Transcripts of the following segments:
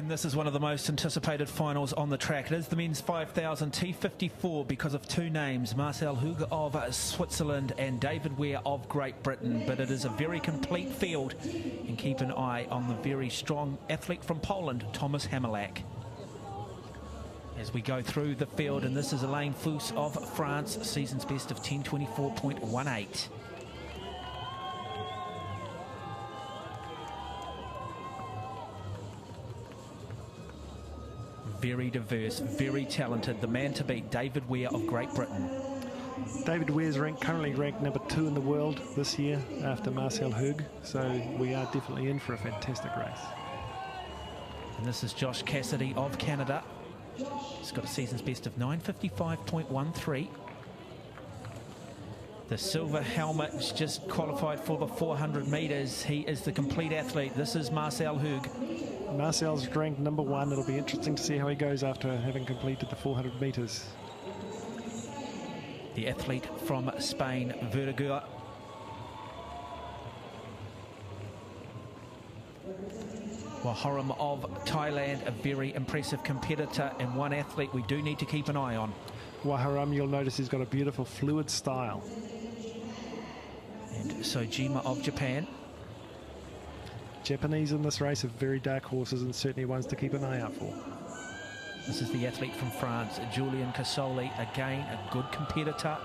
And this is one of the most anticipated finals on the track. It is the men's 5000 T54 because of two names, Marcel Hug of Switzerland and David Weir of Great Britain. But it is a very complete field, and keep an eye on the very strong athlete from Poland, Thomas Hammerlack. As we go through the field, and this is Alain Fous of France, season's best of 10:24.18. Very diverse, very talented. The man to beat, David Weir of Great Britain. David Weir's currently ranked number 2 in the world this year after Marcel Hug, so we are definitely in for a fantastic race. And this is Josh Cassidy of Canada. He's got a season's best of 9:55.13. The silver helmet just qualified for the 400 metres. He is the complete athlete. This is Marcel Hug. Marcel's ranked number 1. It'll be interesting to see how he goes after having completed the 400 metres. The athlete from Spain, Verdaguer. Wahoram of Thailand, a very impressive competitor and one athlete we do need to keep an eye on. Wahoram, you'll notice he's got a beautiful fluid style. And Sojima of Japan. Japanese in this race are very dark horses and certainly ones to keep an eye out for. This is the athlete from France, Julian Casoli, again a good competitor.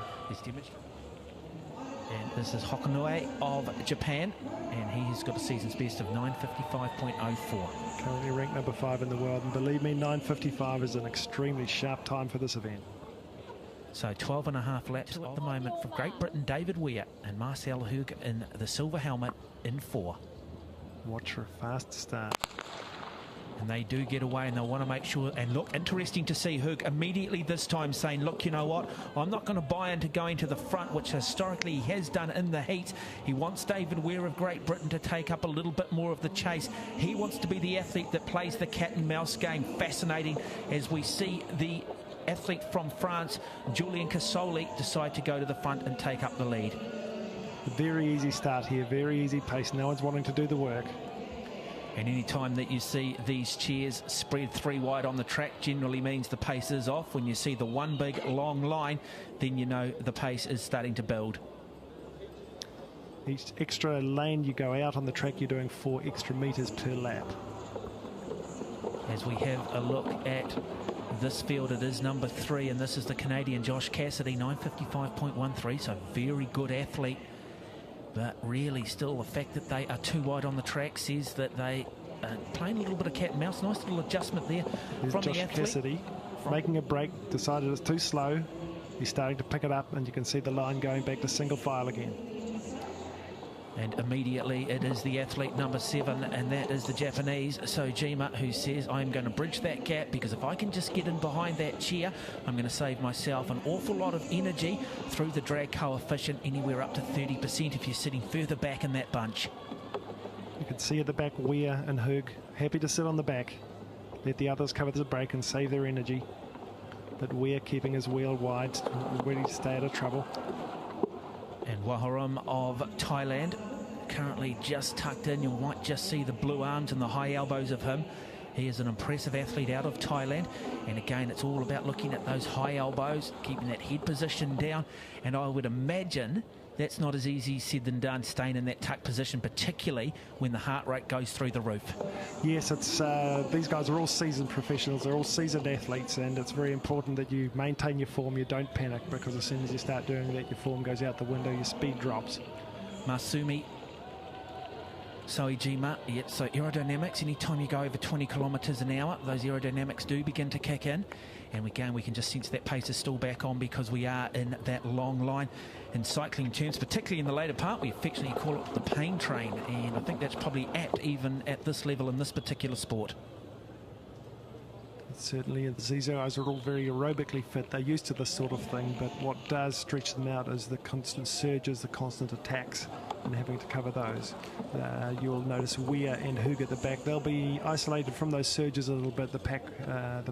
And this is Hokunui of Japan, and he has got a season's best of 9:55.04. Currently ranked number 5 in the world, and believe me, 9:55 is an extremely sharp time for this event. So 12.5 laps at the moment for Great Britain, David Weir, and Marcel Hug in the silver helmet in 4. Watch for a fast start. And they do get away, and they'll want to make sure. And look, interesting to see Hug immediately this time saying, look, you know what, I'm not going to buy into going to the front, which historically he has done in the heat. He wants David Weir of Great Britain to take up a little bit more of the chase. He wants to be the athlete that plays the cat and mouse game. Fascinating as we see the athlete from France, Julian Casoli, decide to go to the front and take up the lead. A very easy start here, very easy pace. No one's wanting to do the work. And any time that you see these chairs spread 3 wide on the track generally means the pace is off. When you see the one big long line, then you know the pace is starting to build. Each extra lane you go out on the track, you're doing 4 extra metres per lap. As we have a look at this field, it is number 3, and this is the Canadian Josh Cassidy, 9:55.13, so very good athlete. But really still the fact that they are too wide on the track says that they are playing a little bit of cat and mouse. Nice little adjustment there. There's from Josh the athlete. Cassidy making a break, decided it's too slow. He's starting to pick it up, and you can see the line going back to single file again. And immediately it is the athlete number 7, and that is the Japanese Sojima, who says, I'm going to bridge that gap, because if I can just get in behind that chair, I'm going to save myself an awful lot of energy through the drag coefficient, anywhere up to 30% if you're sitting further back in that bunch. You can see at the back Weir and Hug happy to sit on the back, let the others cover the break and save their energy. But Weir keeping his wheel wide, ready to stay out of trouble. And Wahoram of Thailand, currently just tucked in. You might just see the blue arms and the high elbows of him. He is an impressive athlete out of Thailand. And again, it's all about looking at those high elbows, keeping that head position down. And I would imagine that's not as easy said than done, staying in that tuck position, particularly when the heart rate goes through the roof. Yes, it's these guys are all seasoned professionals, they're all seasoned athletes, and it's very important that you maintain your form, you don't panic, because as soon as you start doing that, your form goes out the window, your speed drops. Masumi Soejima, yeah, so aerodynamics, anytime you go over 20 kilometres an hour, those aerodynamics do begin to kick in. And again, we can just sense that pace is still back on because we are in that long line in cycling terms, particularly in the later part. We affectionately call it the pain train, and I think that's probably apt even at this level in this particular sport. It certainly is. These guys are all very aerobically fit. They're used to this sort of thing, but what does stretch them out is the constant surges, the constant attacks and having to cover those. You'll notice Weir and Hug at the back. They'll be isolated from those surges a little bit. The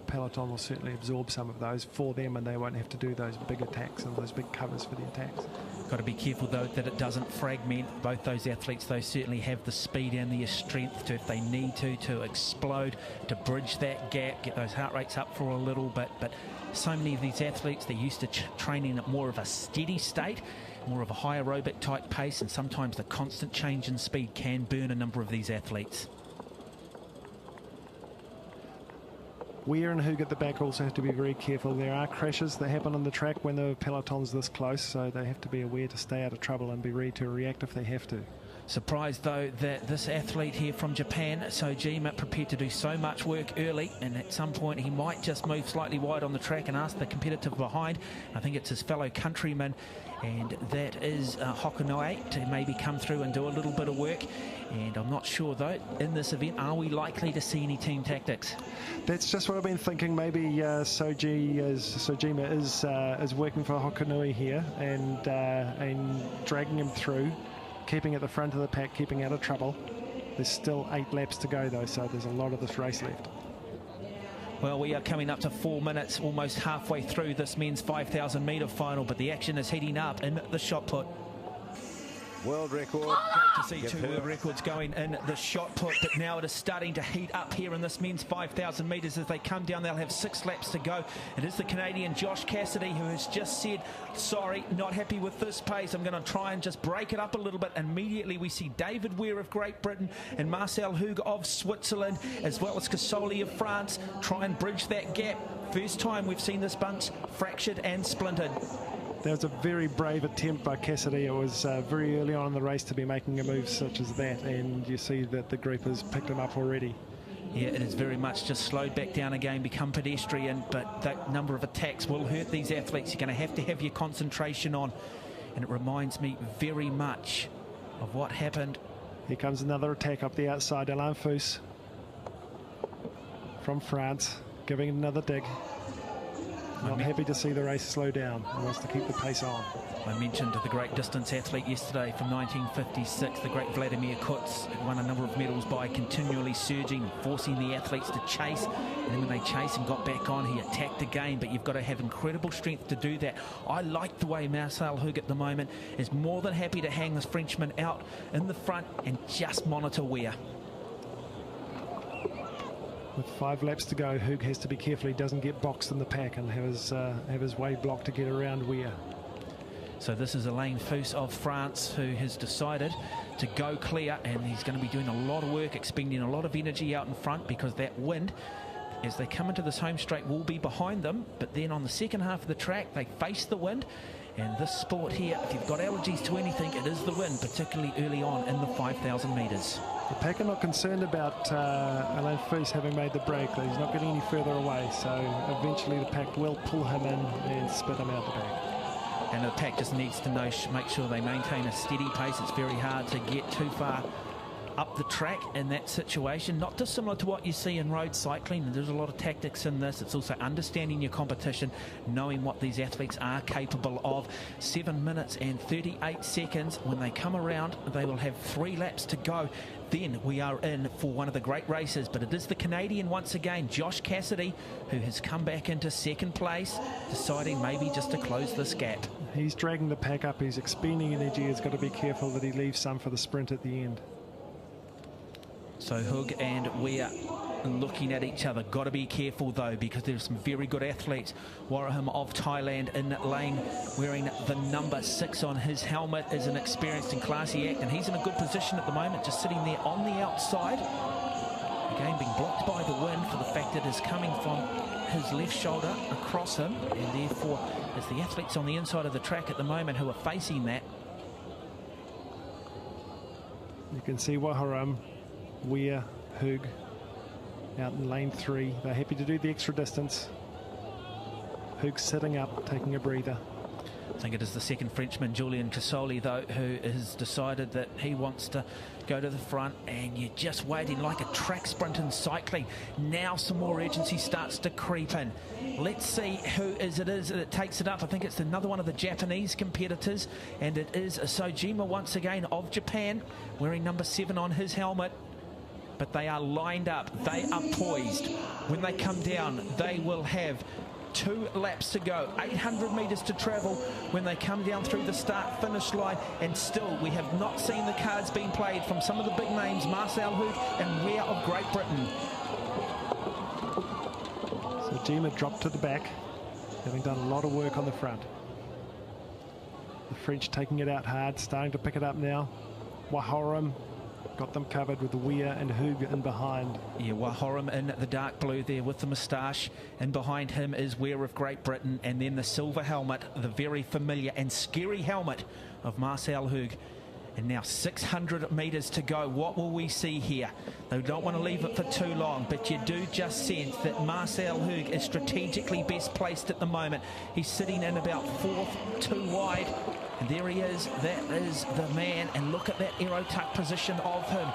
peloton will certainly absorb some of those for them, and they won't have to do those big attacks and those big covers for the attacks. Got to be careful though that it doesn't fragment. Both those athletes though certainly have the speed and the strength to, if they need to explode, to bridge that gap, get those heart rates up for a little bit. But so many of these athletes, they're used to training at more of a steady state, more of a high aerobic type pace, and sometimes the constant change in speed can burn a number of these athletes. Weir and Hug at the back also have to be very careful. There are crashes that happen on the track when the peloton's this close, so they have to be aware to stay out of trouble and be ready to react if they have to. Surprised though that this athlete here from Japan, Sojima, prepared to do so much work early, and at some point he might just move slightly wide on the track and ask the competitor behind. I think it's his fellow countryman, and that is Hokunoi, to maybe come through and do a little bit of work. And I'm not sure though, in this event, are we likely to see any team tactics? That's just what I've been thinking. Maybe Sojima is working for Hokunoi here and dragging him through, keeping at the front of the pack, keeping out of trouble. There's still 8 laps to go though, so there's a lot of this race left. Well, we are coming up to 4 minutes, almost halfway through this men's 5,000 metre final, but the action is heating up in the shot put. World record. Great to see 2 world records going in the shot put, but now it is starting to heat up here in this men's 5,000 metres. As they come down, they'll have 6 laps to go. It is the Canadian Josh Cassidy who has just said, sorry, not happy with this pace. I'm going to try and just break it up a little bit. Immediately we see David Weir of Great Britain and Marcel Hug of Switzerland, as well as Casoli of France, try and bridge that gap. First time we've seen this bunch fractured and splintered. That was a very brave attempt by Cassidy. It was very early on in the race to be making a move such as that, and you see that the group has picked him up already. Yeah, it is very much just slowed back down again, become pedestrian, but that number of attacks will hurt these athletes. You're going to have your concentration on, and it reminds me very much of what happened. Here comes another attack up the outside. Alain Fous from France, giving it another dig. Not happy to see the race slow down. He wants to keep the pace on. I mentioned the great distance athlete yesterday from 1956, the great Vladimir Kutz, won a number of medals by continually surging, forcing the athletes to chase. And then when they chased and got back on, he attacked again. But you've got to have incredible strength to do that. I like the way Marcel Hug at the moment is more than happy to hang this Frenchman out in the front and just monitor Weir. With 5 laps to go, Hug has to be careful he doesn't get boxed in the pack and have his way blocked to get around Weir. So this is Alain Fous of France who has decided to go clear, and he's going to be doing a lot of work, expending a lot of energy out in front, because that wind, as they come into this home straight, will be behind them. But then on the second half of the track, they face the wind. And this sport here, if you've got allergies to anything, it is the wind, particularly early on in the 5,000 metres. The pack are not concerned about Alain Fous having made the break. He's not getting any further away, so eventually the pack will pull him in and spit him out the back. And the pack just needs to make sure they maintain a steady pace. It's very hard to get too far up the track in that situation. Not dissimilar to what you see in road cycling. There's a lot of tactics in this. It's also understanding your competition, knowing what these athletes are capable of. 7 minutes and 38 seconds. When they come around, they will have 3 laps to go. Then we are in for one of the great races, but it is the Canadian once again, Josh Cassidy, who has come back into second place, deciding maybe just to close this gap. He's dragging the pack up. He's expending energy. He's got to be careful that he leaves some for the sprint at the end. So Hug and Weir looking at each other. Got to be careful though, because there's some very good athletes. Warahim of Thailand in lane, wearing the number 6 on his helmet, is an experienced and classy act, and he's in a good position at the moment, just sitting there on the outside. Again, being blocked by the wind for the fact it is coming from his left shoulder across him, and therefore it's the athletes on the inside of the track at the moment who are facing that. You can see Warahim, Weir, Hug out in lane 3. They're happy to do the extra distance. Hug sitting up, taking a breather. I think it is the second Frenchman, Julien Cassoli, though, who has decided that he wants to go to the front, and you're just waiting like a track sprint in cycling. Now some more urgency starts to creep in. Let's see who it is that takes it up. I think it's another one of the Japanese competitors, and it is Sojima once again of Japan, wearing number 7 on his helmet. But they are lined up, they are poised. When they come down, they will have 2 laps to go, 800 metres to travel when they come down through the start-finish line, and still we have not seen the cards being played from some of the big names, Marcel Hoog and Weir of Great Britain. So Gema dropped to the back, having done a lot of work on the front. The French taking it out hard, starting to pick it up now. Wahorum got them covered with the Weir and Hoog in behind. Yeah, Wahorum in the dark blue there with the moustache, and behind him is Weir of Great Britain, and then the silver helmet, the very familiar and scary helmet of Marcel Hoog. And now 600 metres to go. What will we see here? They don't want to leave it for too long, but you do just sense that Marcel Hoog is strategically best placed at the moment. He's sitting in about 4th, 2 wide. And there he is, that is the man, and look at that aero tuck position of him,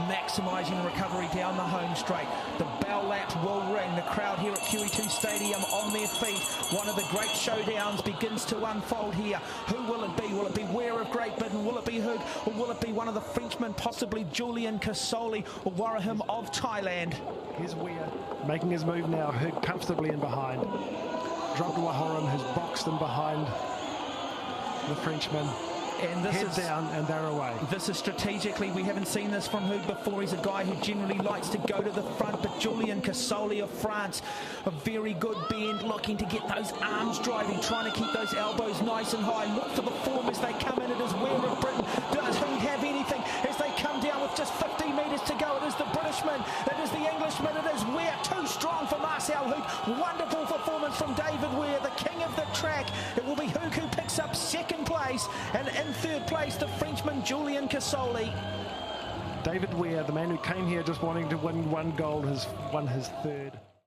maximising recovery down the home straight. The bell lap will ring, the crowd here at QE2 Stadium on their feet. One of the great showdowns begins to unfold here. Who will it be? Will it be Weir of Great Britain? Will it be Hoog? Or will it be one of the Frenchmen, possibly Julien Cassoli or Warahim of Thailand? Here's Weir making his move now, Hoog comfortably in behind. Dropped Wahorum, who's boxed in behind the Frenchman, and this is down, and they're away. This is strategically, we haven't seen this from Hoog before. He's a guy who generally likes to go to the front, but Julien Cassoli of France, a very good bend, looking to get those arms driving, trying to keep those elbows nice and high. Look for the form as they come in. It is Weir of Britain. Does Hoog have anything as they come down with just 15 metres to go? It is the Britishman, it is the Englishman, it is Weir. Too strong for Marcel Hoog. Wonderful performance from David Weir, the king of the track. It will be Hoog who picks up 2nd place, and in 3rd place the Frenchman Julien Cassoli. David Weir, the man who came here just wanting to win 1 gold, has won his 3rd.